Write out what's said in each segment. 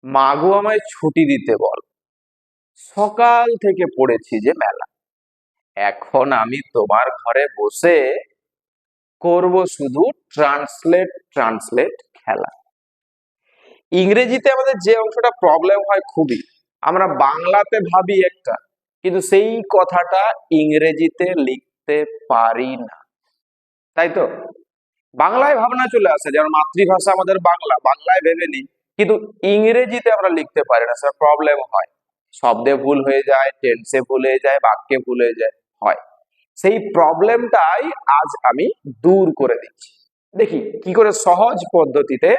মাগো আমায় ছুটি দিতে বল, সকাল থেকে পড়েছি যে মেলা। এখন আমি তোমার ঘরে বসে করব শুধু ট্রান্সলেট ট্রান্সলেট খেলা। ইংরেজিতে আমাদের যে অংশটা প্রবলেম হয় খুবই, আমরা বাংলাতে ভাবি একটা, কিন্তু সেই কথাটা ইংরেজিতে লিখতে পারি না, তাই তো? বাংলায় ভাবনা চলে আসে, যেমন মাতৃভাষা আমাদের বাংলা, বাংলায় ভেবে নিই, কিন্তু ইংরেজিতে আমরা লিখতে পারি না, স্যার প্রবলেম হয়। শব্দে ভুল হয়ে যায়, টেন্সে ভুল হয়ে যায়, বাক্যে ভুল হয়ে যায়, হয়। সেই প্রবলেমটাই আজ আমি দূর করে দিচ্ছি। দেখি কি করে সহজ পদ্ধতিতে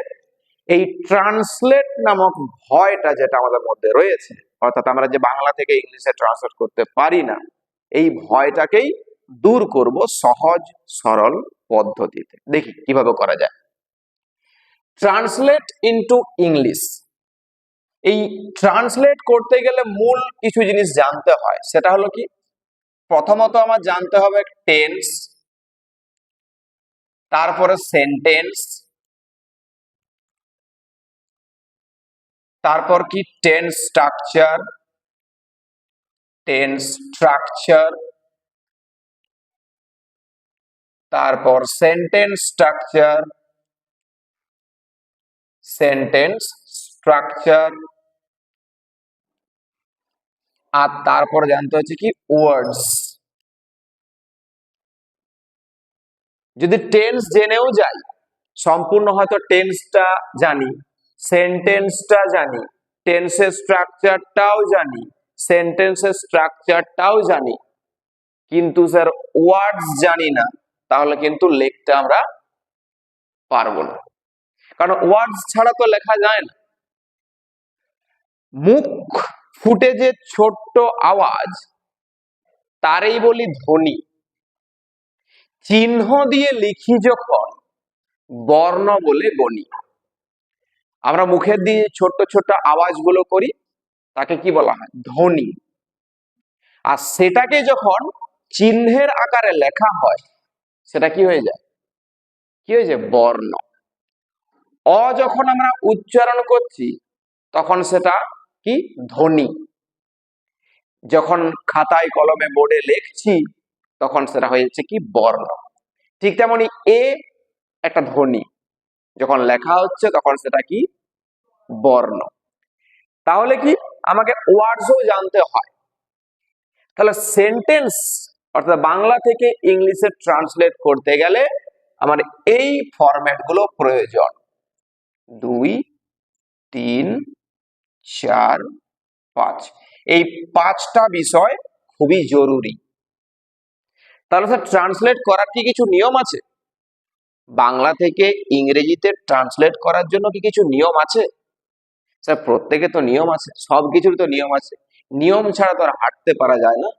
এই ট্রান্সলেট নামক ভয়টা যেটা আমাদের মধ্যে রয়েছে, অর্থাৎ আমরা যে বাংলা থেকে ইংলিশে ট্রান্সলেট করতে পারি না, এই ভয়টাকেই দূর করব সহজ সরল পদ্ধতিতে। দেখি কিভাবে করা যায়। ট্রান্সলেট ইনটু ইংলিশ, এই ট্রান্সলেট করতে গেলে মূল কিছু জিনিস জানতে হয়। সেটা হলো কি, প্রথমত আমার জানতে হবে টেন্স, তারপরে সেন্টেন্স, তারপর কি টেন্স স্ট্রাকচার, তারপর সেন্টেন্স স্ট্রাকচার, আর তারপর জানতে হচ্ছে কি ওয়ার্ডস। যদি টেন্স জেনেও যাই, সম্পূর্ণ হয়তো টেন্সটা জানি, সেন্টেন্সটা জানি, টেন্সের স্ট্রাকচারটাও জানি, সেন্টেন্সের স্ট্রাকচারটাও জানি, কিন্তু স্যার ওয়ার্ডস জানি না, তাহলে কিন্তু লিখতে আমরা পারবো না। কারণ ওয়ার্ডস ছাড়া তো লেখা যায় না। মুখ ফুটে যে ছোট্ট আওয়াজ, তারই বলি ধ্বনি। চিহ্ন দিয়ে লিখি যখন, বর্ণ বলে গণি। আমরা মুখের দিয়ে ছোট্ট ছোট্ট আওয়াজগুলো করি, তাকে কি বলা হয়? ধ্বনি। আর সেটাকে যখন চিহ্নের আকারে লেখা হয়, সেটা কি হয়ে যায়? কি হয়ে যায়? বর্ণ। অ যখন আমরা উচ্চারণ করছি, তখন সেটা কি? ধ্বনি। যখন খাতায় কলমে বোর্ডে লিখছি, তখন সেটা হয়ে যাচ্ছে কি? বর্ণ। ঠিক তেমনি এ একটা ধ্বনি, যখন লেখা হচ্ছে তখন সেটা কি? বর্ণ। তাহলে কি আমাকে ওয়ার্ডসও জানতে হয়। তাহলে সেন্টেন্স অর্থাৎ বাংলা থেকে ইংলিশে ট্রান্সলেট করতে গেলে আমার এই ফরম্যাট গুলো প্রয়োজন: 2, 3, 4, 5। এই 5টা বিষয় খুবই জরুরি। তাহলে স্যার ট্রান্সলেট করার কি কিছু নিয়ম আছে? বাংলা থেকে ইংরেজিতে ট্রান্সলেট করার জন্য কি কিছু নিয়ম আছে? স্যার প্রত্যেকে তো নিয়ম আছে, সবকিছুর তো নিয়ম আছে। নিয়ম ছাড়া তো আর হাঁটতে পারা যায় না।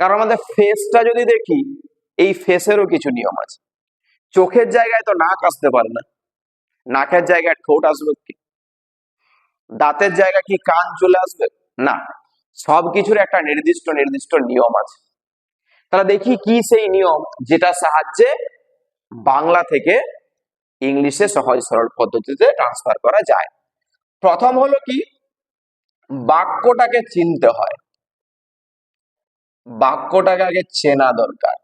কারণ আমাদের ফেসটা যদি দেখি, এই ফেসেরও কিছু নিয়ম আছে। চোখের জায়গায় তো নাক আসতে পারে না, নাকের জায়গায় ঠোঁট আসবে কি? দাঁতের জায়গায় কি কান চলে আসবে? না। সবকিছুর একটা নির্দিষ্ট নির্দিষ্ট নিয়ম আছে। তাহলে দেখি কি সেই নিয়ম, যেটা সাহায্যে বাংলা থেকে ইংলিশে সহজ সরল পদ্ধতিতে ট্রান্সফার করা যায়। প্রথম হলো কি, বাক্যটাকে চিনতে হয়। বাক্যটাকে আগে চেনা দরকার,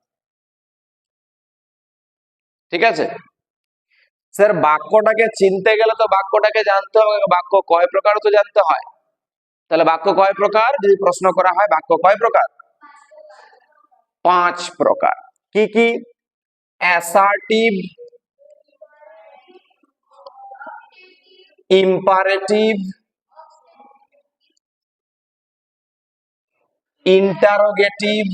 ঠিক আছে? স্যার বাক্যটাকে চিনতে গেলে তো বাক্যটাকে জানতে হবে, বাক্য কয় প্রকার তো জানতে হয়। তাহলে বাক্য কয় প্রকার যদি প্রশ্ন করা হয়, বাক্য কয় প্রকার? 5 প্রকার। কি কি? অ্যাসার্টিভ, ইম্পারেটিভ, ইন্টারোগেটিভ,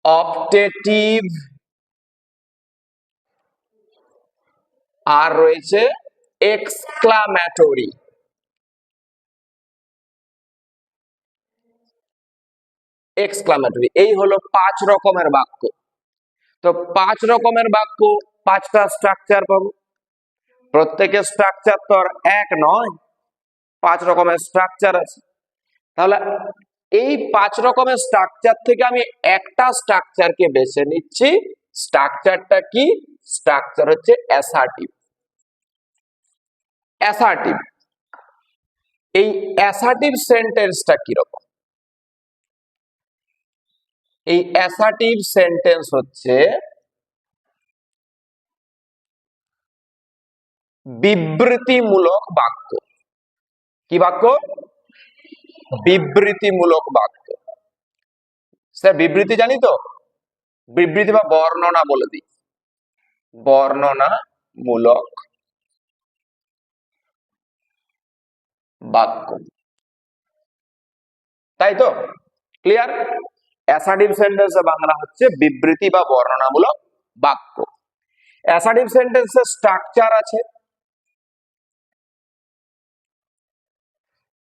অপটেটিভ, আর রয়েছে এক্সক্লামেটরি। এই হলো 5 রকমের বাক্য। তো 5 রকমের বাক্য, 5টা স্ট্রাকচার পাবো। প্রত্যেকের স্ট্রাকচার তো আর এক নয়, 5 রকমের স্ট্রাকচার আছে। তাহলে এই 5 রকমের স্ট্রাকচার থেকে আমি একটা স্ট্রাকচারকে বেছে নিচ্ছি। স্ট্রাকচারটা কি? স্ট্রাকচার হচ্ছে অ্যাসার্টিভ। অ্যাসার্টিভ। এই অ্যাসার্টিভ সেন্টেন্সটা কিরকম? এই অ্যাসার্টিভ সেন্টেন্স হচ্ছে বিবৃতিমূলক বাক্য। কি বাক্য? বিবৃতিমূলক বাক্য। স্যার বিবৃতি জানি তো, বিবৃতি বা বর্ণনা বলে দিই, বর্ণনামূলক বাক্য, তাই তো? ক্লিয়ার? অ্যাসার্টিভ সেন্টেন্সের বাংলা হচ্ছে বিবৃতি বা বর্ণনামূলক বাক্য। অ্যাসার্টিভ সেন্টেন্সের স্ট্রাকচার আছে।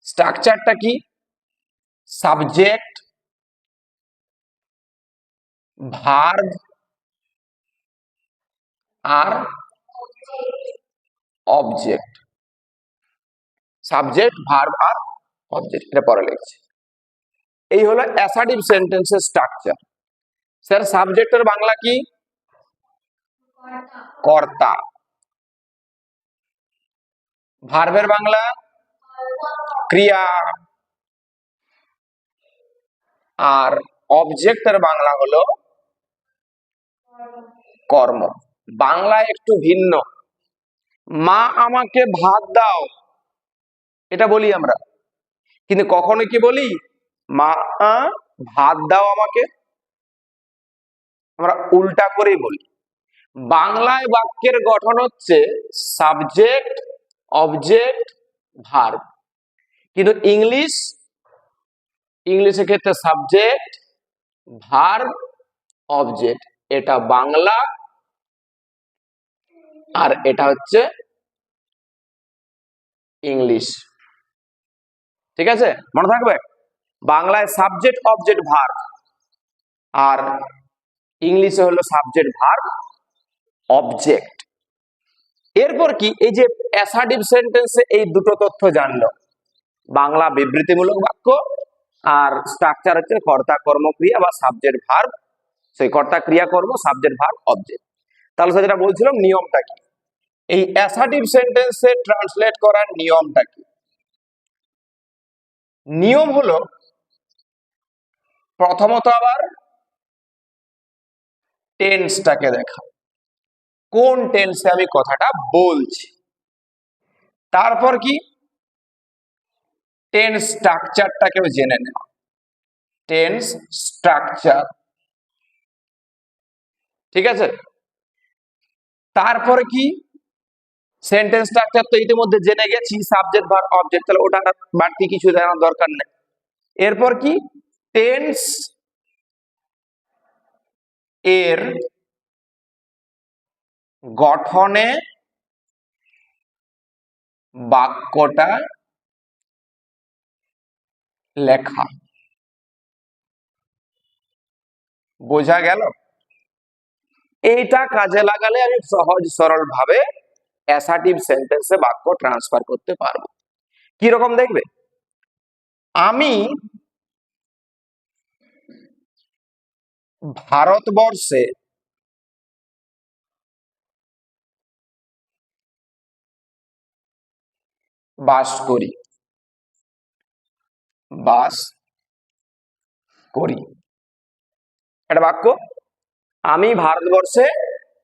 স্ট্রাকচারটা কি? সাবজেক্ট, ভার্ব আর অবজেক্ট। সাবজেক্ট, ভার্ব আর অবজেক্ট, এটা পরে লিখছি। এই হলো অ্যাসার্টিভ সেন্টেন্সের স্ট্রাকচার। স্যার সাবজেক্টের বাংলা কি? কর্তা। ভার্বের বাংলা ক্রিয়া। আর অবজেক্টের বাংলা হলো কর্ম। বাংলায় একটু ভিন্ন। মা আমাকে ভাত দাও, এটা বলি আমরা, কিন্তু কখনো কি বলি মা ভাত দাও আমাকে? আমরা উল্টা করেই বলি। বাংলায় বাক্যের গঠন হচ্ছে সাবজেক্ট, অবজেক্ট, ভার্ব, কিন্তু ইংলিশের ক্ষেত্রে সাবজেক্ট, ভার্ব, অবজেক্ট। এটা বাংলা আর এটা হচ্ছে ইংলিশ। ঠিক আছে, মনে থাকবে? বাংলায় সাবজেক্ট, অবজেক্ট, ভার্ব, আর ইংলিশে হলো সাবজেক্ট, ভার্ব, অবজেক্ট। এরপর কি, এই যে অ্যাসার্টিভ সেন্টেন্সে এই দুটো তথ্য জানলো, বাংলা বিবৃতিমূলক বাক্য আর স্ট্রাকচার হচ্ছে কর্তা কর্ম ক্রিয়া বা সাবজেক্ট ভার্ব, সেই কর্তা ক্রিয়া কর্ম, সাবজেক্ট ভার্ব, অবজেক্ট। তাহলে যেটা বলছিলাম, নিয়মটা কি? এই অ্যাসার্টিভ সেন্টেন্সে ট্রান্সলেট করার নিয়মটা কি? নিয়ম হলো প্রথমত আবার টেন্সটাকে দেখা, কোন টেন্সে আমি কথাটা বলছি। তারপর কি, টেন্স স্ট্রাকচারটাকেও জেনে নেওয়া, টেন্স স্ট্রাকচার। ঠিক আছে? তারপরে কি, সেন্টেন্স স্ট্রাকচার তো ইতিমধ্যে জেনে গেছি, সাবজেক্ট, ভার্ব, অবজেক্ট, তাহলে ওটা বাড়তি কিছু জানার দরকার নেই। এরপর কি, টেন্স এর গঠনে বাক্যটা লেখা। বোঝা গেল? এইটা কাজে লাগালে আমি সহজ সরল ভাবে অ্যাসার্টিভ সেন্টেন্সে বাক্য ট্রান্সফার করতে পারবো। কি রকম দেখবে? আমি ভারতবর্ষে বাস করি, বাস করি, এটা বাক্য। আমি ভারতবর্ষে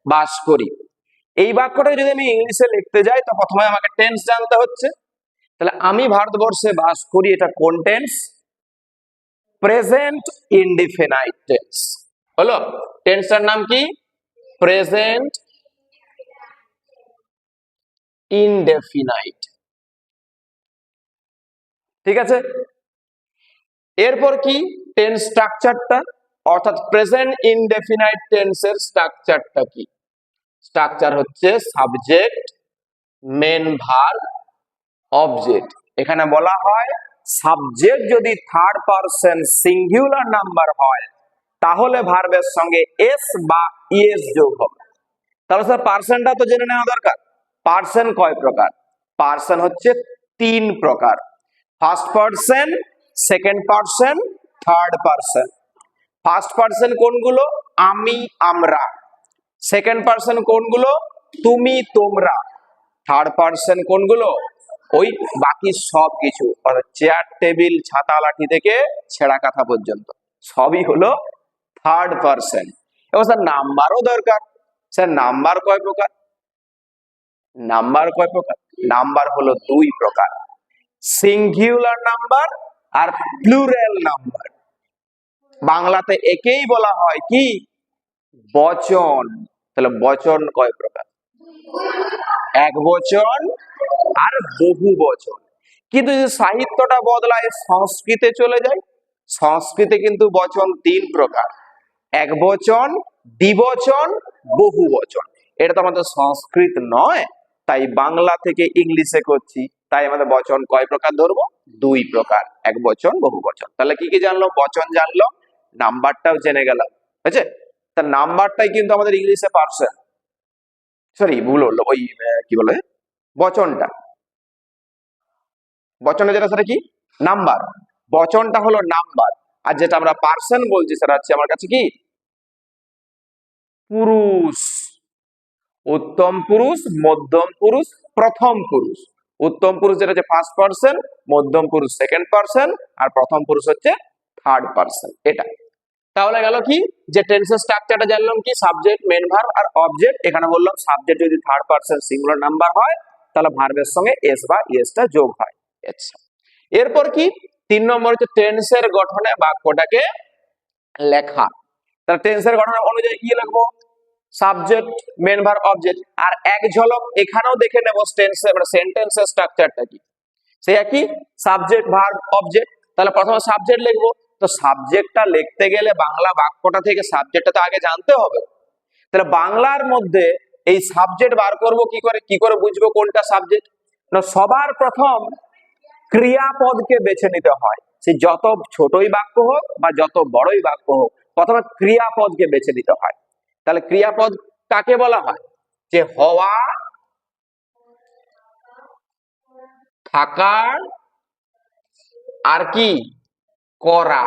বাস করি। এই বাক্যটা যদি আমি ইংলিশে লিখতে যাই তো প্রথমে আমাকে টেন্স জানতে হচ্ছে। তাহলে আমি ভারতবর্ষে বাস করি, এটা কোন টেন্স? Present indefinite tense. হলো, টেন্সটার নাম কি? Present indefinite. ঠিক আছে? এরপর কি, টেন্স স্ট্রাকচারটা, অর্থাৎ প্রেজেন্ট ইনডেফিনাইট টেন্সের স্ট্রাকচারটা কি? স্ট্রাকচার হচ্ছে সাবজেক্ট, মেন ভার্ব, অবজেক্ট। এখানে বলা হয় সাবজেক্ট যদি থার্ড পারসন সিঙ্গুলার নাম্বার হয় তাহলে ভার্বের সঙ্গে এস বা ইএস যোগ হবে। তাহলে স্যার পার্সনটা তো জেনে নেওয়া দরকার। পার্সন কয় প্রকার? পার্সন হচ্ছে 3 প্রকার। First person, second person, third person. First person কোনগুলো? আমি, আমরা। সেকেন্ড পারসন কোনগুলো? তুমি, তোমরা। থার্ড পার্সন কোনগুলো? ওই বাকি সব কিছু, চেয়ার টেবিল ছাতা লাঠি থেকে ছেঁড়া কাঁথা পর্যন্ত সবই হলো থার্ড পার্সন। এবার স্যার নাম্বারও দরকার। স্যার নাম্বার কয় প্রকার? নাম্বার কয় প্রকার? নাম্বার হলো দুই প্রকার, সিঙ্গুলার নাম্বার আর প্লুরাল নাম্বার। বাংলাতে একেই বলা হয় কি? বচন। তাহলে বচন কয় প্রকার? এক বচন আর বহু বচন। কিন্তু যদি সাহিত্যটা বদলায়, সংস্কৃতে চলে যায়, সংস্কৃতে কিন্তু বচন তিন প্রকার, এক বচন, দ্বিবচন, বহু বচন। এটা তো আমাদের সংস্কৃত নয়, তাই বাংলা থেকে ইংলিশে করছি, তাই আমাদের বচন কয় প্রকার ধরবো? দুই প্রকার, এক বচন, বহু বচন। তাহলে কি কি জানলো? বচন জানলো, নাম্বারটাও জেনে গেলাম, বুঝছে? তা নাম্বারটাই কিন্তু আমাদের ইংলিশে পার্সন, সরি ভুল হলো, ওই কি বলে বচনটা, বচনটা যেটা সেটা কি? নাম্বার। বচনটা হলো নাম্বার, আর যেটা আমরা পার্সন বলছি সেটা হচ্ছে আমার কাছে কি? পুরুষ। উত্তম পুরুষ, মধ্যম পুরুষ, প্রথম পুরুষ। উত্তম পুরুষ যেটা হচ্ছে ফার্স্ট পার্সন, মধ্যম পুরুষ সেকেন্ড পার্সন, আর প্রথম পুরুষ হচ্ছে থার্ড পার্সন। এটা তাহলে গেল কি, যে টেন্সের স্ট্রাকচারটা জানলাম কি? সাবজেক্ট, মেন ভার্ব আর অবজেক্ট। এখানে বললাম সাবজেক্ট যদি থার্ড পার্সন সিঙ্গুলার নাম্বার হয়, তাহলে ভার্বের সঙ্গে এস বা ইএসটা যোগ হয়। আচ্ছা, এরপর কি? 3 নম্বর হচ্ছে টেন্সের গঠনে বাক্যটাকে লেখা। তাহলে টেন্সের গঠন অনুযায়ী কি লিখবো? Subject, main verb, object. আর এক ঝলক এখানেও দেখে নেব টেন্সের মানে সেন্টেন্সের স্ট্রাকচারটা কি। সে একই, সাবজেক্ট, ভার্ব, অবজেক্ট। তাহলে প্রথমে সাবজেক্ট লিখবো। তো সাবজেক্টটা লিখতে গেলে বাংলা বাক্যটা থেকে সাবজেক্টটা তো আগে জানতে হবে। তাহলে বাংলার মধ্যে এই সাবজেক্ট বার করব কি করে? কি করে বুঝবো কোনটা সাবজেক্ট? না, সবার প্রথম ক্রিয়াপদকে বেছে নিতে হয়। সে যত ছোটই বাক্য হোক বা যত বড়ই বাক্য হোক, প্রথমে ক্রিয়াপদকে বেছে নিতে হয়। তাহলে ক্রিয়াপদ কাকে বলা হয়? যে হওয়া, থাকা আর কি? করা।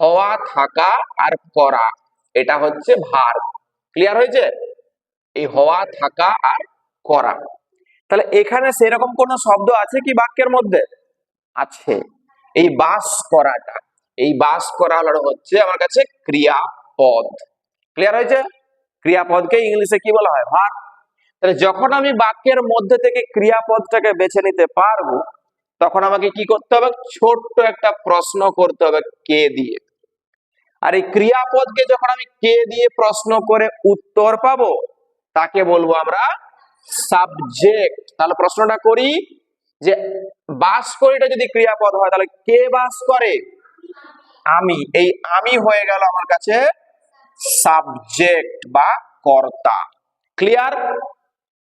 হওয়া, থাকা আর করা, এটা হচ্ছে ভার্ব। ক্লিয়ার হয়েছে? এই হওয়া, থাকা আর করা। তাহলে এখানে সেরকম কোন শব্দ আছে কি বাক্যের মধ্যে? আছে, এই বাস করাটা। এই বাস করা হচ্ছে আমার কাছে ক্রিয়াপদ। ক্লিয়ার হয়েছে? ক্রিয়াপদকে ইংলিশে কি বলা হয়? ভার্ব। তাহলে যখন আমি বাক্যের মধ্যে থেকে ক্রিয়াপদটাকে বেছে নিতে পারবো, তখন আমাকে কি করতে হবে? ছোট্ট একটা প্রশ্ন করতে হবে কে দিয়ে। আর এই ক্রিয়াপদকে যখন আমি কে দিয়ে প্রশ্ন করে উত্তর পাবো, তাকে বলবো আমরা সাবজেক্ট। তাহলে প্রশ্নটা করি যে বাস করিটা যদি ক্রিয়াপদ হয়, তাহলে কে বাস করে? আমি। এই আমি হয়ে গেল আমার কাছে সাবজেক্ট বা কর্তা। ক্লিয়ার?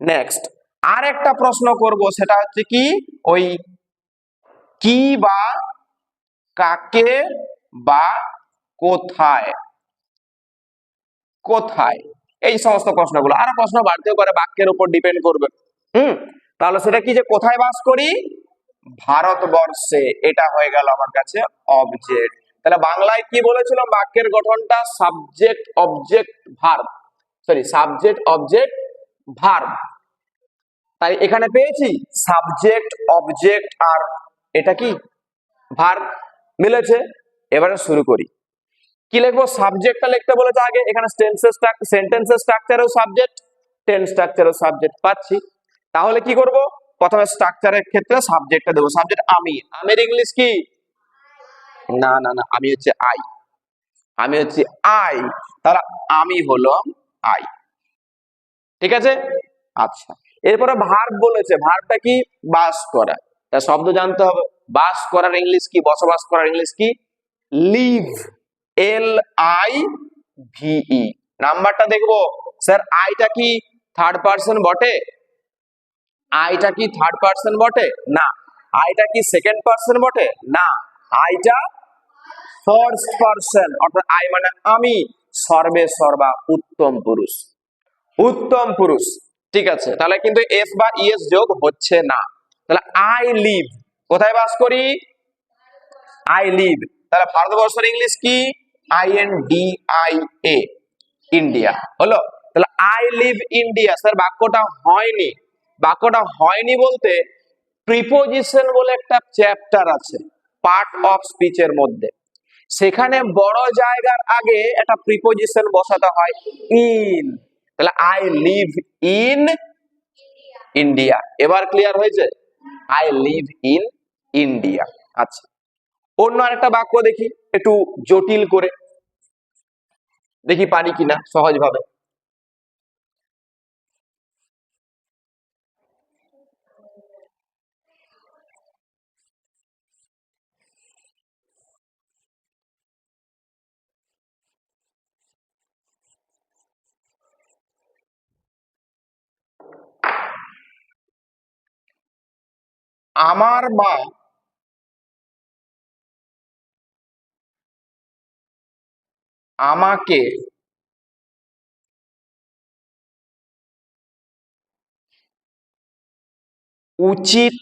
নেক্সট আর একটা প্রশ্ন করব, সেটা হচ্ছে কি? ওই কি বা কাকে বা কোথায়, কোথায়, এই সমস্ত প্রশ্নগুলো। আরো প্রশ্ন বাড়তেও পারে, বাক্যের উপর ডিপেন্ড করবে। তাহলে সেটা কি? যে কোথায় বাস করি? ভারতবর্ষে। এটা হয়ে গেল আমার কাছে অবজেক্ট। তাহলে বাংলায় কি বলেছিলাম? বাক্যের গঠনটা subject, object, verb. Sorry, subject, object, verb. তাই এখানে পেয়েছি সাবজেক্ট, অবজেক্ট আর এটা কি? ভার্ব মিলেছে। এবারে শুরু করি। কি লিখবো? সাবজেক্টটা লিখতে বলেছে আগে। এখানে সেন্টেন্সের স্ট্রাকচারও সাবজেক্ট, টেন্স স্ট্রাকচারও সাবজেক্ট পাচ্ছি। তাহলে কি করব? প্রথমে স্ট্রাকচারের ক্ষেত্রে সাবজেক্টটা দেবো। সাবজেক্ট আমি। আমের ইংলিশ কি? না না না, আমি হচ্ছে আই। আমি হচ্ছে আই। তাহলে আমি হলাম আই। ঠিক আছে? আচ্ছা, এরপরে ভার্ব বলেছে। ভার্বটা কি? বাস করা। তা শব্দ জানতে হবে। বাস করার ইংলিশ কি? বসবাস করার ইংলিশ কি? লিভ। LIVE। নাম্বারটা দেখবো। স্যার আইটা কি থার্ড পার্সন বটে? আইটা কি থার্ড পার্সন বটে? না। আইটা কি সেকেন্ড পার্সন বটে? না। আইটা ফার্স্ট পার্সন, অর্থাৎ আই মানে আমি। সর্বে সর্বা, উত্তম পুরুষ। উত্তম পুরুষ। ঠিক আছে, তাহলে কিন্তু এস বা ইএস যোগ হচ্ছে না। তাহলে আই লিভ, কোথায় বাস করি? I live. তাহলে ভারতবর্ষের ইংলিশ কি? INDIA, ইন্ডিয়া হলো। তাহলে আই লিভ ইন্ডিয়া। স্যার বাক্যটা হয়নি, বাক্যটা হয়নি বলতে প্রিপোজিশন বলে একটা চ্যাপ্টার আছে পার্ট অফ স্পিচের মধ্যে, সেখানে বড় জায়গার আগে একটা প্রিপোজিশন বসাতে হয় ইন। তাহলে আই লিভ ইন ইন্ডিয়া। এবার ক্লিয়ার হয়েছে? I live in India. আচ্ছা, অন্য আরেকটা বাক্য দেখি একটু জটিল করে, দেখি পারি কিনা সহজ ভাবে। আমার মা আমাকে উচিত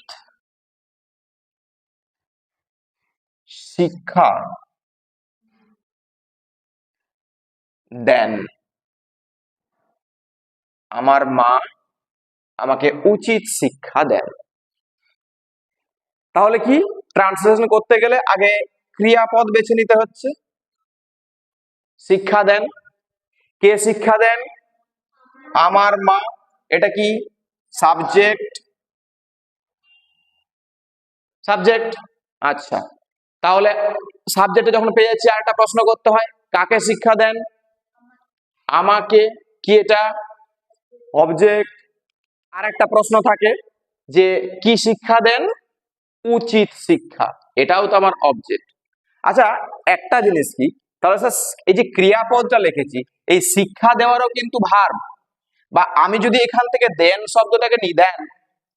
শিক্ষা দেন। আমার মা আমাকে উচিত শিক্ষা দেন। তাহলে কি ট্রান্সলেশন করতে গেলে আগে ক্রিয়াপদ বেছে নিতে হচ্ছে। শিক্ষা দেন, কে শিক্ষা দেন? আমার মা। এটা কি সাবজেক্ট? সাবজেক্ট। আচ্ছা, তাহলে সাবজেক্টে যখন পেয়ে যাচ্ছি আরেকটা প্রশ্ন করতে হয়, কাকে শিক্ষা দেন? আমাকে। কি এটা? অবজেক্ট। আর একটা প্রশ্ন থাকে যে কি শিক্ষা দেন? উচিত শিক্ষা। এটাও তো আমার অবজেক্ট। আচ্ছা, একটা জিনিস কি, তাহলে স্যার এই যে ক্রিয়াপদটা লিখেছি, এই শিক্ষা দেওয়ারও কিন্তু ভার্ব, বা আমি যদি এখান থেকে দেন শব্দটাকে নি দেন,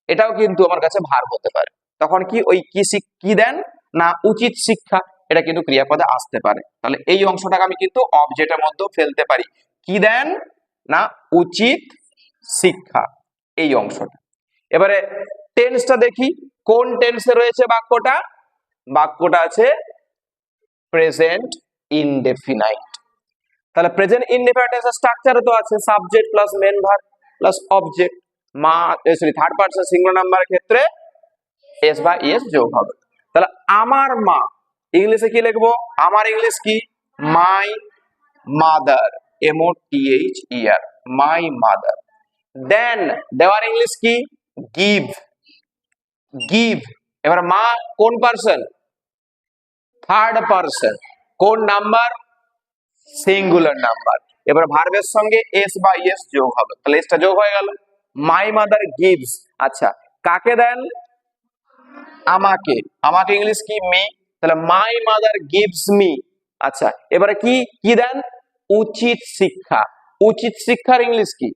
এটাও কিন্তু আমার কাছে ভার্ব হতে পারে। তখন কি ওই কি দেন না উচিত শিক্ষা, এটা কিন্তু ক্রিয়াপদে আসতে পারে। তাহলে এই অংশটাকে আমি কিন্তু অবজেক্টের মধ্যে ফেলতে পারি। কি দেন না উচিত শিক্ষা, এই অংশটা। এবারে টেন্সটা দেখি, কোন টেন্সে রয়েছে বাক্যটা? বাক্যটা আছে প্রেজেন্ট ইনডেফিনাইট। তাহলে প্রেজেন্ট ইনডেফিনাইট স্ট্রাকচার তো আছে subject plus main verb plus object. মা সরি থার্ড পারসন সিঙ্গুলার নাম্বারের ক্ষেত্রে এস বা ইএস যোগ হবে। তাহলে আমার মা, ইংলিশে কি লিখবো? আমার ইংলিশ কি? My mother, MOTHER, my mother. দেন দেওয়ার ইংলিশ কি? Give, give. এবার মা কোন পারসন? Third person. কোন নাম্বার? Singular number. এবার ভার্বের সঙ্গে এস বা ইএস যোগ হবে, তাহলে এসটা যোগ হয়ে গেল। My mother gives. আচ্ছা, কাকে দেন? আমাকে। আমাকে ইংলিশ কি? মি। তাহলে মাই মাদার গিভস মি। আচ্ছা, এবারে কি কি দেন? উচিত শিক্ষা। উচিত শিক্ষার ইংলিশ কি?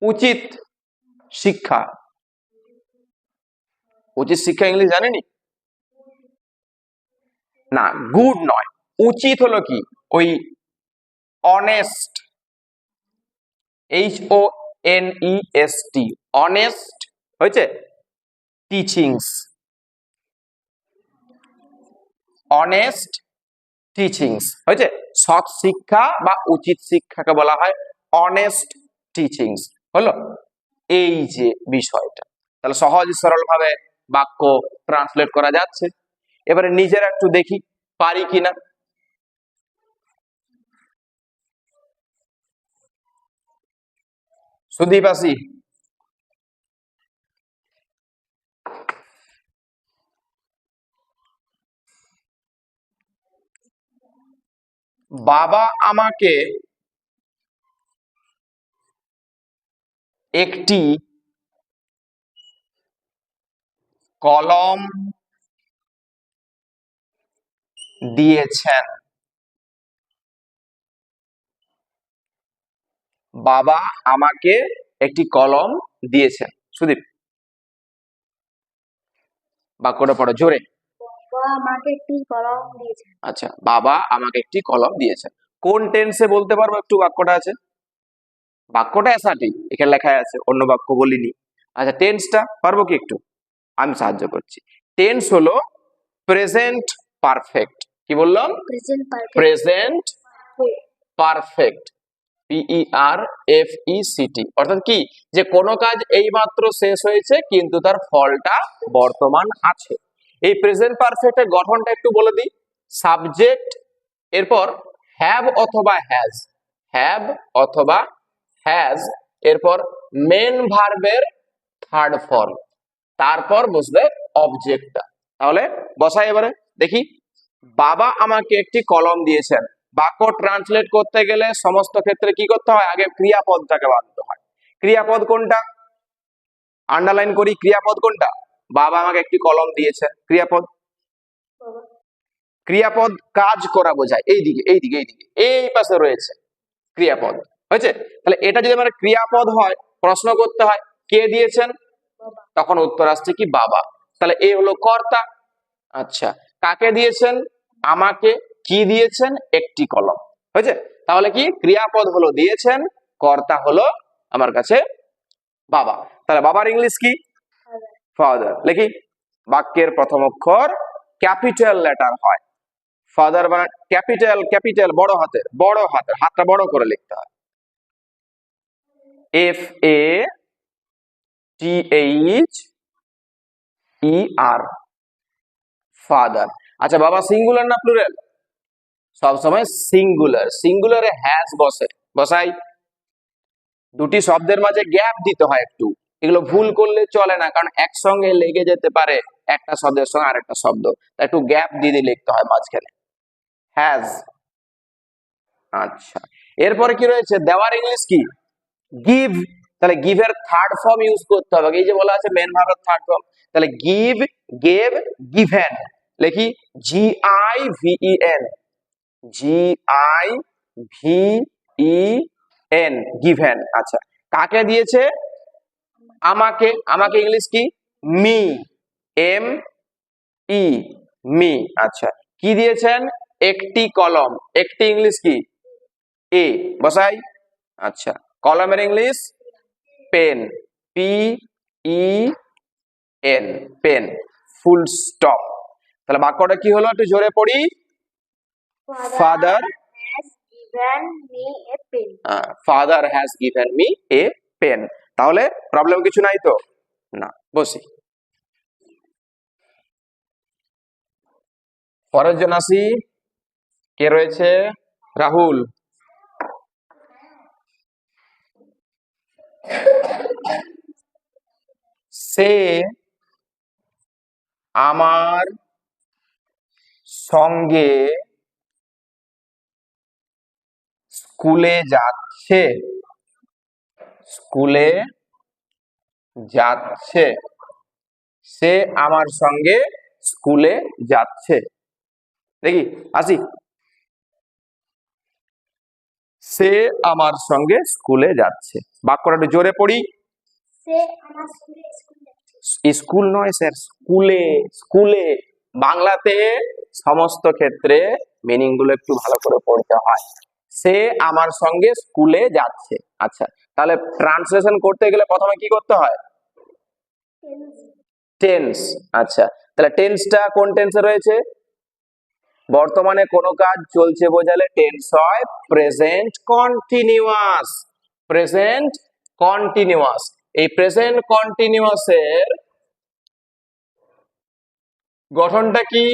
উচিত শিক্ষা। উচিত শিক্ষা ইংলিশ জানেনি? না, গুড নয়। উচিত হলো কি? ওই অনেস্ট, HONEST, অনেস্ট হয়েছে। টিচিংস, অনেস্ট টিচিংস হয়েছে। সৎ শিক্ষা বা উচিত শিক্ষাকে বলা হয় অনেস্ট টিচিংস। হলো এই যে বিষয়টা। তাহলে সহজ সরল ভাবে বাক্য ট্রান্সলেট করা যাচ্ছে। এবারে নিজেরা একটু দেখি পারি কিনা। সুদীপ আসি। বাবা আমাকে একটি কলম দিয়েছেন। বাবা আমাকে একটি কলম দিয়েছেন। সুদীপ বাক্যটা পড়ো জোরে। বাবা আমাকে একটি কলম দিয়েছেন। আচ্ছা, বাবা আমাকে একটি কলম দিয়েছেন। কোন টেন্সে বলতে পারবো একটু? বাক্যটা আছে, বাক্যটা এসাটি এখানে লেখা আছে, অন্য বাক্য বলিনি। আচ্ছা, টেন্সটা পারবো কি একটু? আমি সাহায্য করছি। টেন্স হলো প্রেজেন্ট পারফেক্ট। কি বললাম? Present perfect. Present perfect. PERFECT, অর্থাৎ কি, যে কোনো কাজ এইমাত্র শেষ হয়েছে কিন্তু তার ফলটা বর্তমান আছে। এই প্রেজেন্ট পারফেক্টের গঠনটা একটু বলে দিই। সাবজেক্ট, এরপর হ্যাভ অথবা হ্যাজ, হ্যাভ অথবা হ্যাজ, এরপর মেন ভার্বের থার্ড ফর্ম, তারপর বসবে অবজেক্টটা। তাহলে বসাই এবারে দেখি। বাবা আমাকে একটি কলম দিয়েছেন। বাক্য ট্রান্সলেট করতে গেলে সমস্ত ক্ষেত্রে কি করতে হয়, আগে ক্রিয়াপদটাকে বানাতে হয়। ক্রিয়াপদ কোনটা, আন্ডারলাইন করি, ক্রিয়াপদ কোনটা, বাবা আমাকে একটি কলম দিয়েছে, ক্রিয়াপদ। বাবা ক্রিয়াপদ কাজ করা বোঝায়, এইদিকে এইদিকে এইদিকে এই পাশে রয়েছে ক্রিয়াপদ, হয়েছে। তাহলে এটা যদি আমার ক্রিয়াপদ হয়, প্রশ্ন করতে হয় কে দিয়েছেন, বাবা তখন উত্তর আসছে কি বাবা। তাহলে এ হলো কর্তা। আচ্ছা, কাকে দিয়েছেন, আমাকে। কি দিয়েছেন, একটি কলম, হয়েছে। তাহলে কি, ক্রিয়াপদ হলো দিয়েছেন, কর্তা হলো আমার কাছে বাবা। তাহলে বাবার ইংলিশ কি, ফাদার ফাদার। লিখি, বাক্যের প্রথম অক্ষর ক্যাপিটাল লেটার হয়। ফাদার মানে ক্যাপিটাল, ক্যাপিটাল বড় হাতের, বড় হাতের, হাতটা বড় করে লিখতে হয়। FATHER, father. আচ্ছা, বাবা সিঙ্গুলার না প্লুরাল, সবসময় সিঙ্গুলার। সিঙ্গুলারে হ্যাজ বসে, বসাই। দুটি শব্দের মাঝে গ্যাপ দিতে হয় একটু, এগুলো ভুল করলে চলে না, কারণ একসঙ্গে লেগে যেতে পারে একটা শব্দের সঙ্গে আরেকটা শব্দ, তাই একটু গ্যাপ দিয়ে দিয়ে লিখতে হয় মাঝখানে, হ্যাজ। আচ্ছা, এরপরে কি রয়েছে, দেওয়ার ইংলিশ কি, গিভ। তাহলে গিভের থার্ড ফর্ম ইউজ করতে হবে, এই যে বলা আছে মেন ভার্বের থার্ড ফর্ম। তাহলে গিভ, গেভ, গিভেন। লিখি, GIVEN, GIVEN, গিভেন। আচ্ছা, কাকে দিয়েছে, আমাকে। আমাকে ইংলিশ কি, মি, ME, মি। আচ্ছা, কি দিয়েছেন, একটি কলম। একটি ইংলিশ কি, এ, বসাই। আচ্ছা, কলমের English pen, PEN, pen, full stop. তাহলে বাক্যটা কি হলো, একটু জোরে পড়ি। Father, has given me a pen. Father has given me a pen. তাহলে প্রবলেম কিছু নাই তো, না। বসি, পরের জন আসি। কে রয়েছে, রাহুল। সে আমার সঙ্গে স্কুলে যাচ্ছে। স্কুলে যাচ্ছে, সে আমার সঙ্গে স্কুলে যাচ্ছে। দেখি, আসি। সে আমার সঙ্গে স্কুলে যাচ্ছে, বাক্যটা একটু জোরে পড়ি। সে আমার সঙ্গে স্কুল যাচ্ছে। স্কুল নয় স্যার, স্কুলে। স্কুলে বাংলাতে সমস্ত ক্ষেত্রে মিনিং গুলো একটু ভালো করে পড়তে হয়। সে আমার সঙ্গে স্কুলে যাচ্ছে। আচ্ছা, তাহলে ট্রান্সলেশন করতে গেলে প্রথমে কি করতে হয়, টেন্স। আচ্ছা, তাহলে টেন্সটা কোন টেন্সে রয়েছে, বর্তমানে কোনো কাজ চলছে বোঝালে টেন্স হয় প্রেজেন্ট কন্টিনিউয়াস। প্রেজেন্ট কন্টিনিউয়াস, এই প্রেজেন্ট কন্টিনিউয়াসের গঠনটা কি,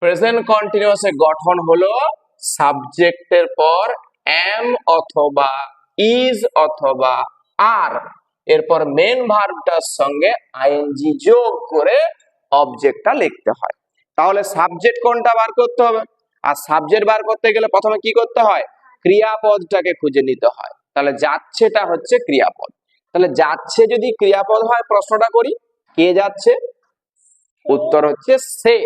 প্রেজেন্ট কন্টিনিউয়াসের গঠন হলো সাবজেক্টের পর এম অথবা ইজ অথবা আর, এরপর মেন ভার্বটার সঙ্গে আইএনজি যোগ করে অবজেক্টটা লিখতে হয়। তাহলে সাবজেক্ট কোনটা বার করতে হবে, আর সাবজেক্ট বার করতে গেলে প্রথমে কি করতে হয়, ক্রিয়াপদটাকে খুঁজে নিতে হয়। তাহলে যাচ্ছেটা হচ্ছে ক্রিয়াপদ। তাহলে যাচ্ছে যদি ক্রিয়াপদ হয়, প্রশ্নটা করি, কে যাচ্ছে, উত্তর হচ্ছে সে।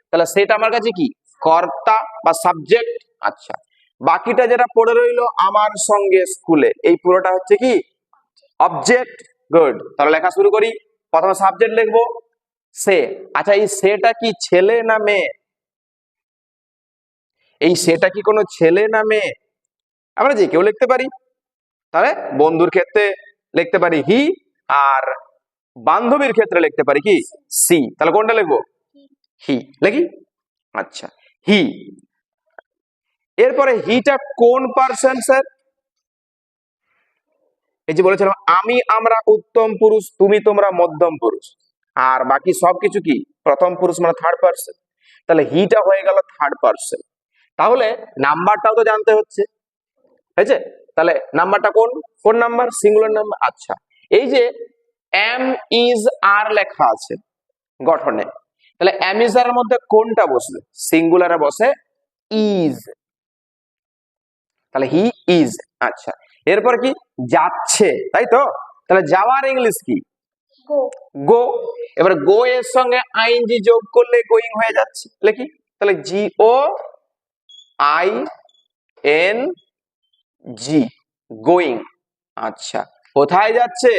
তাহলে সেটা আমার কাছে কি, কর্তা বা সাবজেক্ট। আচ্ছা, বাকিটা যেটা পড়ে রইলো আমার সঙ্গে স্কুলে, এই পুরোটা হচ্ছে কি, অবজেক্ট। গুড, তাহলে লেখা শুরু করি। প্রথমে সাবজেক্ট লিখবো, সে। আচ্ছা, এই সেটা কি ছেলে না মেয়ে, এই সেটা কি কোনো ছেলে না মেয়ে, আমরা যে কেউ লিখতে পারি। তাহলে বন্ধুর ক্ষেত্রে লিখতে পারি হি, আর বান্ধবীর ক্ষেত্রে লিখতে পারি কি, সি। তাহলে কোনটা লিখবো, হি লিখি। আচ্ছা, হি। এরপরে হিটা কোন পার্সন স্যার, এই যে বলেছিলাম আমি আমরা উত্তম পুরুষ, তুমি তোমরা মধ্যম পুরুষ, আর বাকি সবকিছু কি প্রথম পুরুষ মানে থার্ড পার্সন। তাহলে হিটা হয়ে গেল থার্ড পার্সন। তাহলে নাম্বারটাও তো জানতে হচ্ছে, হয়েছে? তাহলে নাম্বারটা কোন কোন নাম্বার? Singular number. আচ্ছা, এই যে এম ইজ আর লেখা আছে গঠনে, তাহলে এম ইজ আর এর মধ্যে কোনটা বসবে? সিঙ্গুলারে বসে ইজ, তাহলে হি ইজ। আচ্ছা, এরপর কি? যাচ্ছে, তাই তো? তাহলে যাওয়ার ইংলিশ কি? গো। গো। এবার গো এর সঙ্গে আইএনজি যোগ করলে গোয়িং হয়ে যাচ্ছে, লিখি তাহলে জি ও আই এন জি, গোয়িং। আচ্ছা, কোথায় যাচ্ছে?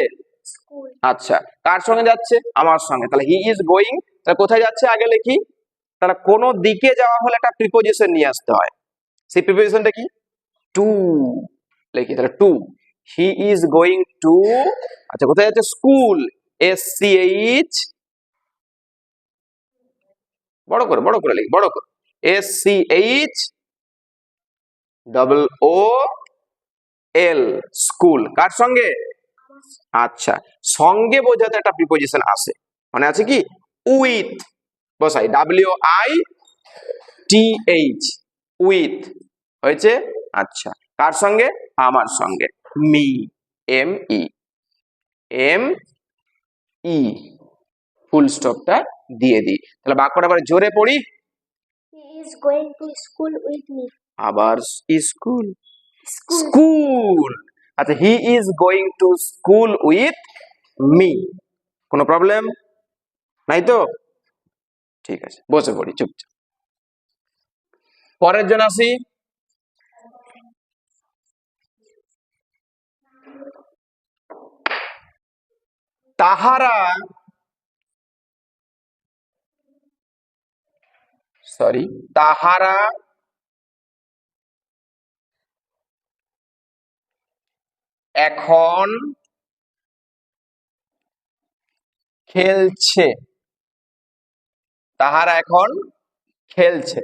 স্কুল। আচ্ছা, কার সঙ্গে যাচ্ছে? আমার সঙ্গে। তাহলে হি ইজ গোয়িং, তাহলে কোথায় যাচ্ছে আগে লিখি। তাহলে কোন দিকে যাওয়া হলে একটা প্রিপোজিশন নিয়ে আসতে হয়, সেই প্রিপোজিশনটা কি? টু, লিখি তাহলে to. He is going to, আচ্ছা কোথায় যাচ্ছে? স্কুল, এস সি এইচ, বড় করে লিখি, বড় করে, S C H double O L, school. কার সঙ্গে? আচ্ছা, সঙ্গে বোঝাতে একটা প্রিপোজিশন আসে, মানে আছে কি? উইথ, বসাই W I T H, with, হয়েছে? আচ্ছা, কার সঙ্গে? আমার সঙ্গে, me, M E, M E, full স্টপটা দিয়ে দিই। তাহলে বাক্যটা আবার জোরে পড়ি। He is going to school with me. আবার স্কুল, স্কুল। স্কুল। আচ্ছা, he is going to school with me, কোনো প্রবলেম নাই তো? ঠিক আছে, বসে পড়ি চুপচাপ। পরের জন আসি। তাহারা, সরি, তাহারা এখন খেলছে, তাহারা এখন খেলছে।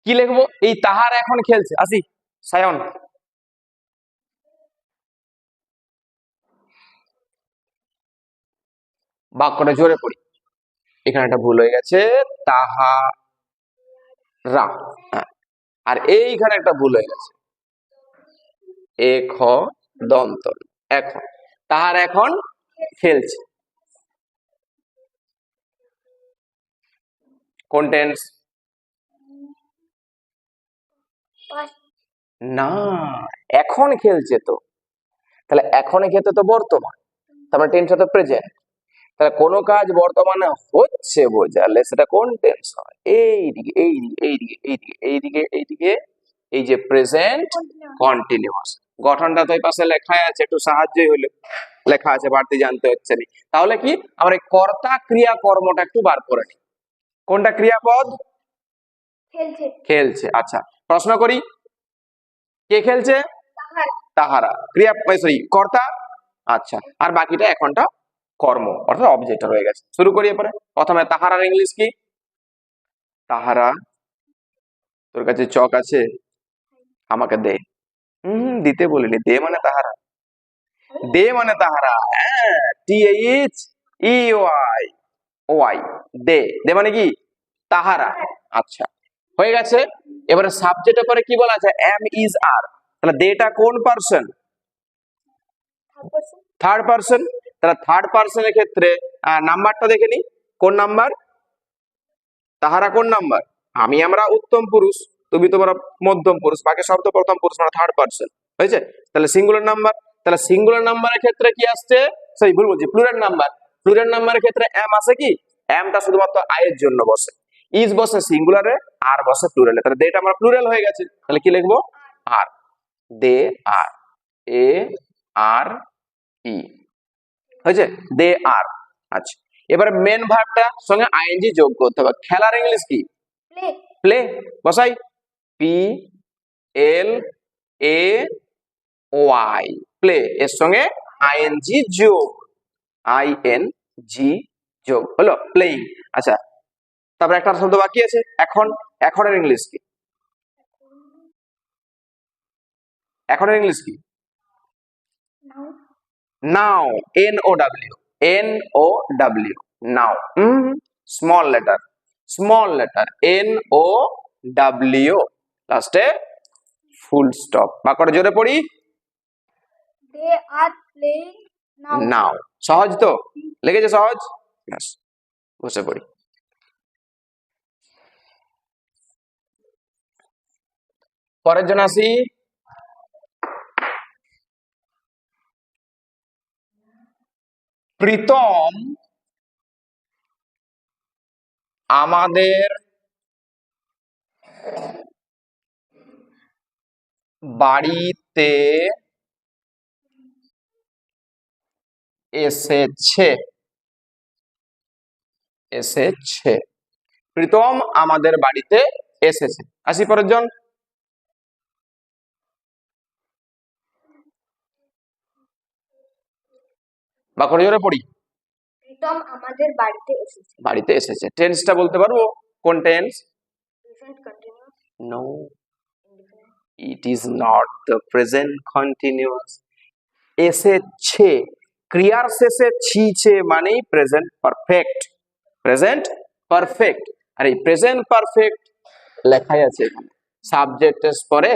কি লিখবো? এই তাহারা এখন খেলছে, আসি সায়ন। বাক্যটা জোরে পড়ি, এখানে একটা ভুল হয়ে গেছে, তাহারা, হ্যাঁ, আর এইখানে একটা ভুল হয়ে গেছে, এ খ দন্ত, এখন। তাহারা এখন খেলছে, কোন টেন্স? না, এখন খেলছে তো, তাহলে এখন খেলতে তো বর্তমান, তারপরে টেন্স তো প্রেজেন্ট। তাহলে কোনো কাজ বর্তমানে হচ্ছে বোঝালে সেটা কোন টেন্স হয়? এইদিকে এইদিকে এইদিকে এইদিকে এইদিকে এইদিকে, এই যে প্রেজেন্ট কন্টিনিউয়াস। গঠনটা তো এই পাশে লেখাই আছে, একটু সাহায্যই হলো, লেখা আছে, বাড়তি জানতে হচ্ছে না। তাহলে কি আমরা এই কর্তা ক্রিয়া কর্মটা একটু বার করে নিই। কোনটা ক্রিয়াপদ? খেলছে। খেলছে। আচ্ছা, প্রশ্ন করি, কে খেলছে? তাহারা, ক্রিয়া সরি কর্তা। আচ্ছা, আর বাকিটা এখনটা কর্ম অর্থাৎ অবজেক্ট রয়ে গেছে। শুরু করি এরপরে। প্রথমে তাহারার ইংলিশ কি? তাহারা, তোর কাছে চক আছে? আমাকে দে। দিতে বলিনি, দে মানে তাহারা, দে মানে তাহারা, হ্যাঁ, T H E Y, Y, they, they মানে কি? তাহারা। আচ্ছা, হয়ে গেছে। এবারে সাবজেক্টের পরে কি বলা আছে? এম ইজ আর। তাহলে দেটা কোন পার্সন? Third person. তাহলে থার্ড পার্সনের ক্ষেত্রে নাম্বারটা দেখে নি, কোন নাম্বার? তাহারা কোন নাম্বার? আমি আমরা উত্তম পুরুষ, তুমি তোমরা মধ্যম পুরুষ, বাকি শব্দ প্রথম পুরুষ মানে থার্ড পার্সন, হয়েছে? তাহলে সিঙ্গুলার নাম্বার। তাহলে সিঙ্গুলার নাম্বারের ক্ষেত্রে কি আসছে? সরি, ভুল বলছি, প্লুরাল নাম্বার। প্লুরাল নাম্বারের ক্ষেত্রে এম আছে কি? এমটা শুধুমাত্র আয়ের জন্য বসে, ইজ বসে সিঙ্গুলারে, আর বসে প্লুরালে। তাহলে দেটা আমরা প্লুরাল হয়ে গেছে, তাহলে কি লিখবো? আর, দে আর, এ আর ই, হয়েছে? দে আর। আচ্ছা, এবারে মেন ভার্বটা সঙ্গে আইএনজি যোগ করতে হবে। খেলার ইংলিশ কি? প্লে। প্লে, বসাই P L A Y, play, এর সঙ্গে আইএনজি যোগ, আই এন জি যোগ, হলো প্লেইং। আচ্ছা, তারপরে একটা শব্দ বাকি আছে, এখন। এখনের ইংলিশ কি? এখনের ইংলিশ কি? Now. Now, N-O-W, N-O-W, now. Small letter, N-O-W, লাস্টে ফুল স্টপ। বাক্যটা জোরে পড়ি। They are playing now. নাও। সহজ তো? লেগেছে সহজ? ব্যাস, বসে পড়ি। পরের জন আসি। প্রীতম আমাদের বাড়িতে এসেছে। প্রীতম আমাদের বাড়িতে এসেছে। আসি পরের জন। বাক্যটা জোরে পড়ি। প্রীতম আমাদের বাড়িতে এসেছে। বাড়িতে এসেছে। টেন্সটা বলতে পারবো? কোন tense? Present continuous. No, Indefinite. it is not the present continuous. এসেছে, ক্রিয়ার শেষে ছিছে মানেই প্রেজেন্ট পারফেক্ট। Present perfect. আর এই প্রেজেন্ট পারফেক্ট লেখাই আছে এখানে। সাবজেক্টের পরে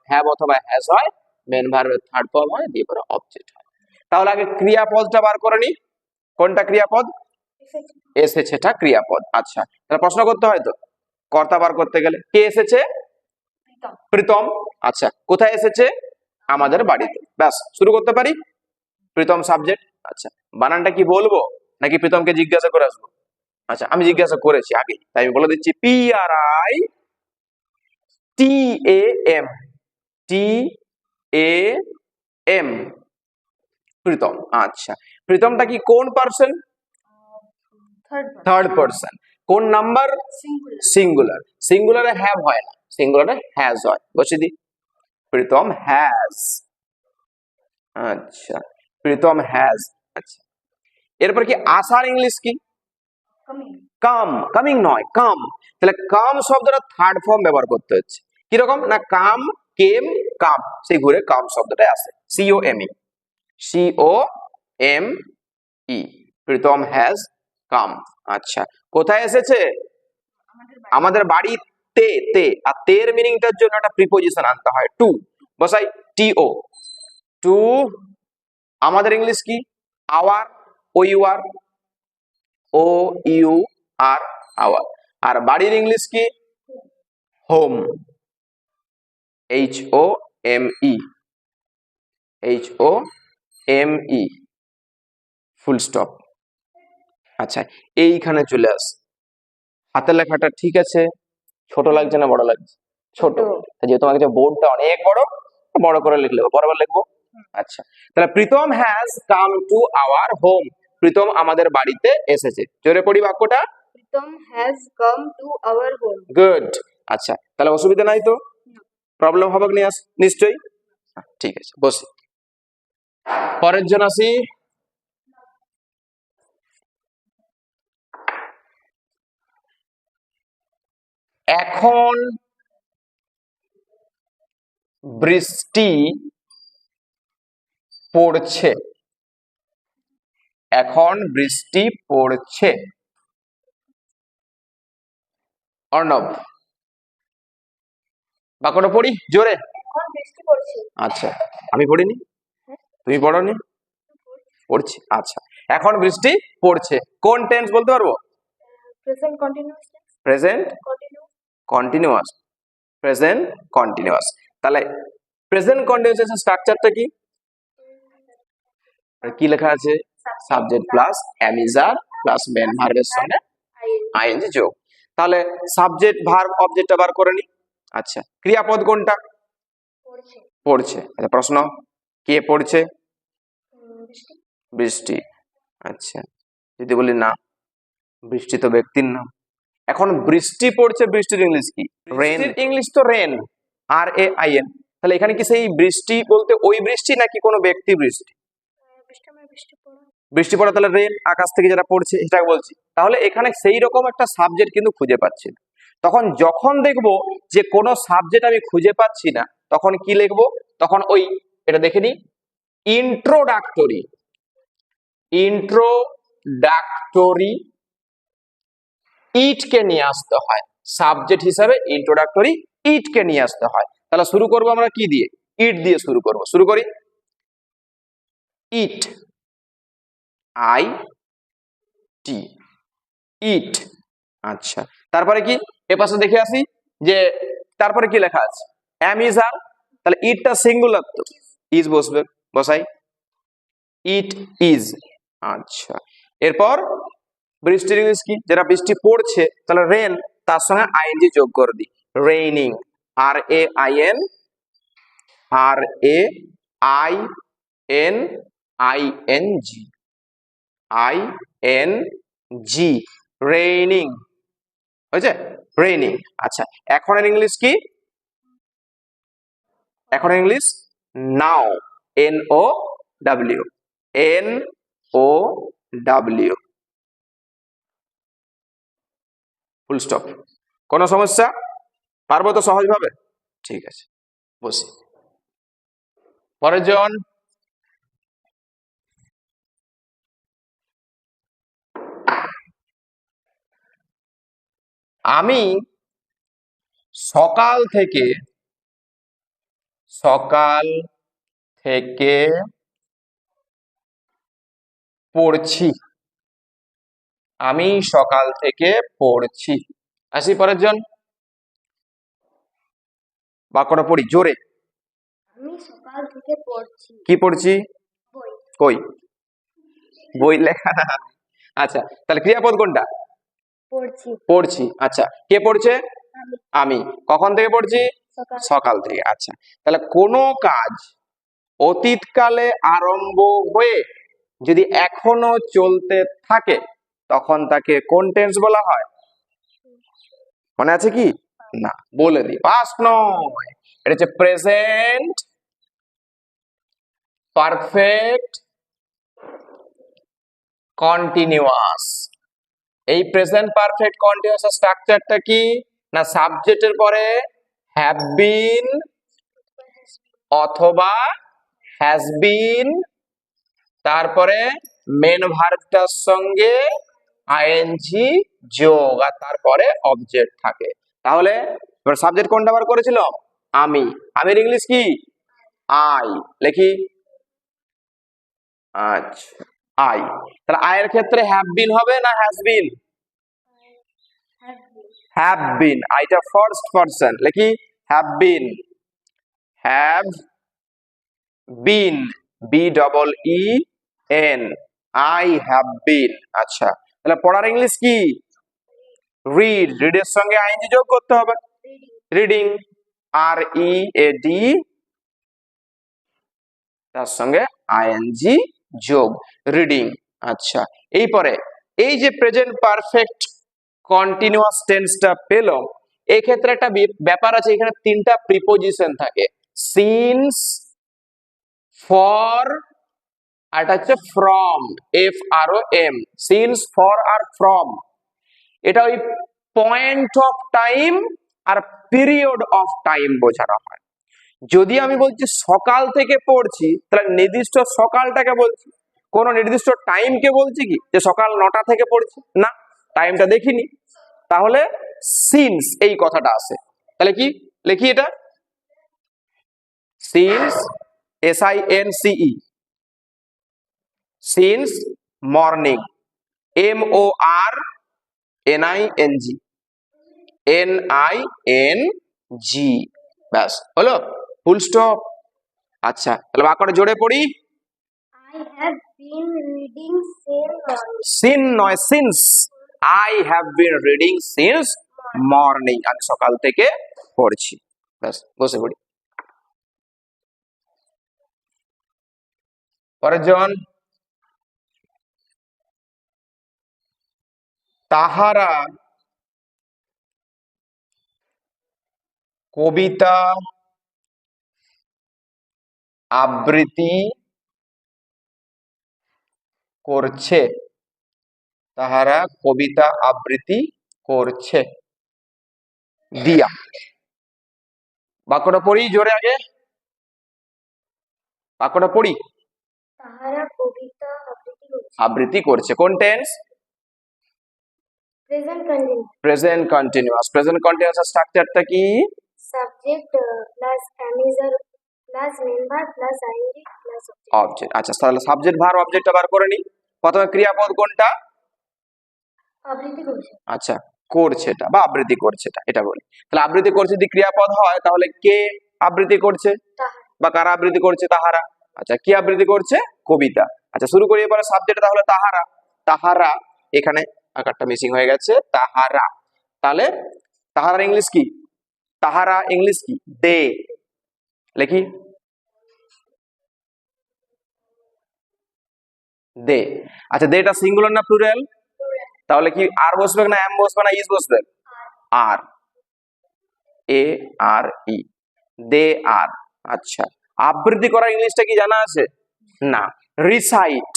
হ্যাভ অথবা হ্যাজ হয়, মেন ভার্বের থার্ড ফর্ম হয়, দিয়ে পরে অবজেক্ট হয়। তাহলে আগে ক্রিয়াপদটা বার করে নি। কোনটা ক্রিয়াপদ? এসেছে। এসেছেটা ক্রিয়াপদ। আচ্ছা, তাহলে প্রশ্ন করতে হয় তো, কর্তা বার করতে গেলে। কে এসেছে? প্রীতম। প্রীতম। আচ্ছা, কোথায় এসেছে? আমাদের বাড়িতে। ব্যাস, শুরু করতে পারি। প্রীতম সাবজেক্ট। আচ্ছা, বানানটা কি বলবো নাকি প্রীতমকে জিজ্ঞাসা করে আসবো? আচ্ছা, আমি জিজ্ঞাসা করেছি আগে, তাই আমি বলে দিচ্ছি। PRITAM, TAM, Pritam. আচ্ছা, প্রীতমটা কি কোন পার্সন? Third person. কোন নাম্বার? Singular. সিঙ্গুলার। সিঙ্গুলারে হ্যাভ হয় না, সিঙ্গুলারে হ্যাজ হয়। বসে দি। প্রীতম হ্যাজ। আচ্ছা, প্রীতম হ্যাজ। আচ্ছা, এরপর কি আসার ইংলিশ কি? Coming. কাম। কামিং নয়, কাম। তাহলে কাম শব্দটা থার্ড ফর্ম ব্যবহার করতে হচ্ছে। কিরকম না, কাম, কেম, কাম, সেই ঘুরে কাম শব্দটা আসে। COME, COME, Pritam has come. আচ্ছা, কোথায় এসেছে? আমাদের বাড়িতে। তে, আর তের মিনিংটার জন্য একটা প্রিপোজিশন আনতে হয়, টু। বসাই TO, টু। আমাদের ইংলিশ কি? Our, OUR, OUR, our. আর বাড়ির ইংলিশ কি? Home, HOME, HOME, full stop. আচ্ছা, এইখানে চলে আস। হাতের লেখাটা ঠিক আছে? ছোট লাগছে না বড় লাগছে? ছোট। যেহেতু আমার কাছে বোর্ডটা অনেক বড়, বড় করে লিখলে বরাবর লিখবো। আচ্ছা, তাহলে Pritam has come to our home. Pritam আমাদের বাড়িতে এসেছে। জোরে পড়ি বাক্যটা। Pritam has come to our home. Good. আচ্ছা, তাহলে অসুবিধা নাই তো? প্রবলেম হবে কি নিশ্চয়ই? ঠিক আছে, বসি। পরের জন আসি। এখন বৃষ্টি পড়ছে। এখন বৃষ্টি পড়ছে। অর্ণব, বাক্যটা পড়ি জোরে। এখন বৃষ্টি পড়ছে। আচ্ছা, আমি পড়িনি, তুমি পড়োনি? পড়ছি। আচ্ছা, এখন বৃষ্টি পড়ছে। কোন টেন্স বলতে পারবো? Present continuous tense. Present Continuous. Continuous. Present continuous. তাহলে প্রেজেন্ট কন্টিনিউয়াস এর স্ট্রাকচারটা কি? কি লেখা আছে? Subject plus am is are plus main ভার্বের সঙ্গে আইএনজি যোগ। তাহলে সাবজেক্ট ভার্ব অবজেক্টটা বার করে নি। আচ্ছা, ক্রিয়াপদ কোনটা? পড়ছে। পড়ছে। আচ্ছা, প্রশ্ন, কে পড়ছে? বৃষ্টি। বৃষ্টি। আচ্ছা, যদি বলি না, বৃষ্টি তো ব্যক্তির নাম। এখন বৃষ্টি পড়ছে, বৃষ্টির ইংলিশ কি? রেন। ইংলিশ তো রেন, RAIN। তাহলে এখানে কি সেই বৃষ্টি বলতে ওই বৃষ্টি নাকি কোনো ব্যক্তি বৃষ্টি? বৃষ্টি মানে বৃষ্টি পড়া। বৃষ্টি পড়া, তাহলে রেন, আকাশ থেকে যেটা পড়ছে সেটা বলছি। তাহলে এখানে সেই রকম একটা সাবজেক্ট কিন্তু খুঁজে পাচ্ছি না। তখন যখন দেখবো যে কোনো সাবজেক্ট আমি খুঁজে পাচ্ছি না, তখন কি লিখবো? তখন ওই, এটা দেখে নি, ইন্ট্রোডাক্টরি, ইন্ট্রোডাক্টরি ইটকে নিয়ে আসতে হয় সাবজেক্ট হিসাবে, ইন্ট্রোডাক্টরি ইটকে নিয়ে আসতে হয়। তাহলে শুরু করবো আমরা কি দিয়ে? ইট দিয়ে শুরু করব। শুরু করি। ইট, আই টি, ইট। আচ্ছা, তারপরে কি? এ পাশে দেখে আসি যে তারপরে কি লেখা আছে? এম ইজ আর, তাহলে ইটটা সিঙ্গুলার তো, ইজ বসবে, বসাই ইট ইজ। আচ্ছা, এরপর বৃষ্টির ইংলিশ কি? যেটা বৃষ্টি পড়ছে, তাহলে রেন, তার সঙ্গে আইএনজি যোগ করে দিই, raining, R A I N, R A I N, I N G, I N G, raining. হয়েছে? রেইনিং। আচ্ছা, এখন ইংলিশ কি? এখন English now, N O W, N O W, full stop. কোনো সমস্যা? পারবো তো সহজভাবে? ঠিক আছে, বসি। পরের জন, আমি সকাল থেকে, সকাল থেকে পড়ছি, আমি সকাল থেকে পড়ছি। আসি পরের জন, বাক্যটা পড়ি জোরে। আমি সকাল থেকে পড়ছি। কি পড়ছি? বই। কই? বই লেখা না। আচ্ছা, তাহলে ক্রিয়াপদ কোনটা? পড়ছি। পড়ছি। আচ্ছা, কে পড়ছে? আমি। আমি। কখন থেকে পড়ছি? সকাল। সকাল থেকে। আচ্ছা, তাহলে কোনো কাজ অতীতকালে আরম্ভ হয়ে যদি এখনো চলতে থাকে তখন তাকে কোন টেন্স বলা হয়? মনে আছে কি? না, বলে দিই, পাস্ট নয়, এটা হচ্ছে প্রেজেন্ট পারফেক্ট কন্টিনিউয়াস। এই প্রেজেন্ট পারফেক্ট কন্টিনিউয়াস স্ট্রাকচারটা কি? না, সাবজেক্টের পরে হ্যাভ বিন অথবা হ্যাজ বিন, তারপরে মেন ভার্বটার সঙ্গে আইএনজি যোগ, আর তারপরে অবজেক্ট থাকে। তাহলে এবার সাবজেক্ট কোনটা বার করেছিল? আমি। আমির ইংলিশ কি? আই। লিখি, আচ্ছা, আই। তাহলে আয়ের ক্ষেত্রে হ্যাভ বিন হবে না হ্যাজ বিন? Have been. আইটা ফার্স্ট পারসন, লিখি have been, have been, B double E N, I have been. আচ্ছা, তাহলে পড়ার ইংলিশ কি? রিড। রিডের সঙ্গে আইএনজি যোগ করতে হবে, reading, R E A D, তার সঙ্গে আইএনজি যোগ, রিডিং। আচ্ছা, এই পরে এই যে প্রেজেন্ট পারফেক্ট কন্টিনিউয়াস টেন্সটা পেলাম, এই ক্ষেত্রে একটা ব্যাপার আছে, এখানে তিনটা প্রিপোজিশন থাকে, সিন্স, ফর, আর এটা হচ্ছে from, F R O M, since, for আর ফ্রম। এটা ওই পয়েন্ট অফ টাইম আর পিরিয়ড অফ টাইম বোঝানো হয়। যদি আমি বলছি সকাল থেকে পড়ছি, তাহলে নির্দিষ্ট সকালটাকে বলছি, কোন নির্দিষ্ট টাইমকে বলছি কি যে সকাল 9টা থেকে পড়ছি? না, টাইমটা দেখিনি। তাহলে সিন্স এই কথাটা আসে। তাহলে কি লিখি? এটা since, S I N C E, since morning, M O R N I N G, N I N G, ব্যাস হলো, ফুল স্টপ। আচ্ছা, তাহলে বাক্যটা জোরে পড়ি। I have been reading since morning. Sin নয়, since. I have been reading since morning, আমি সকাল থেকে পড়ছি। ব্যাস, বসে পড়ি। পরের জন, তাহারা কবিতা আবৃত্তি করছে, তাহারা কবিতা আবৃত্তি করছে। দিয়া। বাক্যটা পড়ি জোরে, আগে বাক্যটা পড়ি। তাহারা কবিতা আবৃত্তি করছে। আবৃত্তি করছে। কোন tense? Present continuous. Present continuous. Present continuous স্ট্রাকচারটা কি? Subject plus am is are plus member plus ING plus object. আচ্ছা, তাহলে সাবজেক্ট ভার্ব অবজেক্টটা বার করে নি। প্রথমে ক্রিয়াপদ কোনটা? আবৃত্তি করছে। আচ্ছা, করছে এটা বা আবৃত্তি করছে এটা বলি। তাহলে আবৃত্তি করছে যদি ক্রিয়াপদ হয় তাহলে কে আবৃত্তি করছে তাহারা। বা কারা আবৃত্তি করছে? তাহারা। আচ্ছা, কি আবৃত্তি করছে? কবিতা। আচ্ছা, শুরু করি এবারে সাবজেক্ট তাহলে তাহারা। তাহারা, এখানে আকারটা মিসিং হয়ে গেছে, তাহারা। তাহলে তাহারার ইংলিশ কি? তাহারা ইংলিশ কি? দে। লিখি দে। আচ্ছা, দেটা সিঙ্গুলার না প্লুরাল? তাহলে কি আর বসবে না এম বসবে না ইজ বসবে? আর, এ আর ই, দে আর। আচ্ছা, আবৃত্তি করার ইংলিশটা কি জানা আছে? না, recite,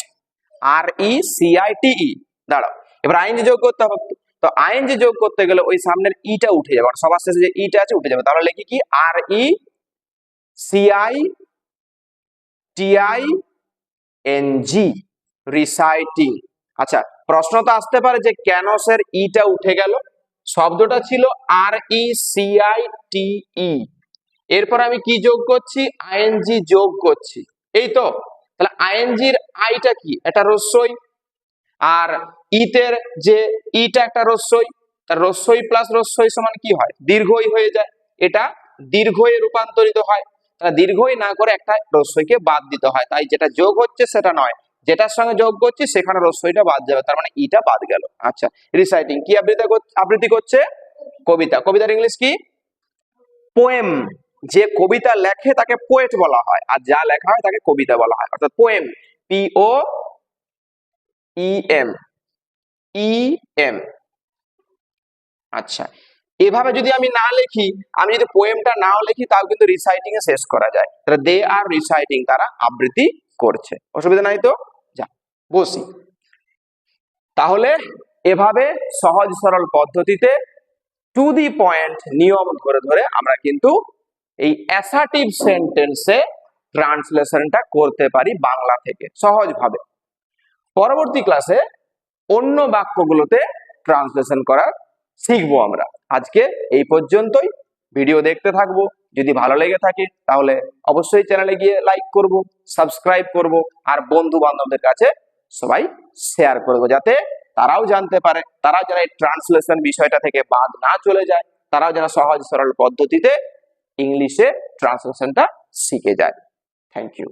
R E C I T E. দাঁড়াও, এবার আইএনজি যোগ করতে হবে। তো আইএনজি যোগ করতে গেলে ওই সামনের ইটা উঠে যাবে, সবার শেষে যে ইটা আছে উঠে যাবে। তাহলে লিখি কি? R E C I T I N G, reciting. আচ্ছা, প্রশ্ন তো আসতে পারে যে কেন স্যার ইটা উঠে গেল? শব্দটা ছিল আর ই সি আই টি ই, এরপর আমি কি যোগ করছি? আইএনজি যোগ করছি, এই তো। তাহলে আইএনজির আইটা কি? এটা রস্যই, আর ইতের যে ইটা একটা রস্যই। তার রস্যই প্লাস রস্যই সমান কি হয়? দীর্ঘই হয়ে যায়। এটা দীর্ঘই রূপান্তরিত হয়। তাহলে দীর্ঘই না করে একটা রস্যইকে বাদ দিতে হয়, তাই যেটা যোগ হচ্ছে সেটা নয়, যেটার সঙ্গে যোগ করছি সেখানে রস্যইটা বাদ যাবে, তার মানে ইটা বাদ গেল। আচ্ছা, রিসাইটিং কি আবৃত্তি করছে? কবিতা। কবিতার ইংলিশ কি? পোয়েম। যে কবিতা লেখে তাকে পোয়েট বলা হয়, আর যা লেখা হয় তাকে কবিতা বলা হয়, অর্থাৎ পোয়েম। পি ও ই এম, ই এম। আচ্ছা, এভাবে যদি আমি না লিখি, আমি যদি পোয়েমটা নাও লিখি, তাও কিন্তু রিসাইটিং এ শেষ করা যায়। তাহলে দে আর রিসাইটিং, তারা আবৃত্তি করছে। অসুবিধা নাই তো? যা বসি। তাহলে এভাবে সহজ সরল পদ্ধতিতে টু দি পয়েন্ট নিয়ম ধরে ধরে আমরা কিন্তু এই অ্যাসার্টিভ সেন্টেন্সে ট্রান্সলেশনটা করতে পারি বাংলা থেকে সহজভাবে। পরবর্তী ক্লাসে অন্য বাক্যগুলোতে ট্রান্সলেশন করা শিখবো আমরা। আজকে এই পর্যন্তই। ভিডিও দেখতে থাকবো, যদি ভালো লেগে থাকে তাহলে অবশ্যই চ্যানেলে গিয়ে লাইক করব, সাবস্ক্রাইব করব, আর বন্ধু বান্ধবদের কাছে সবাই শেয়ার করব, যাতে তারাও জানতে পারে, তারাও যেন এই ট্রান্সলেশন বিষয়টা থেকে বাদ না চলে যায়, তারাও যেন সহজ সরল পদ্ধতিতে ইংলিশে ট্রান্সলেশনটা শিখে যায়। Thank you.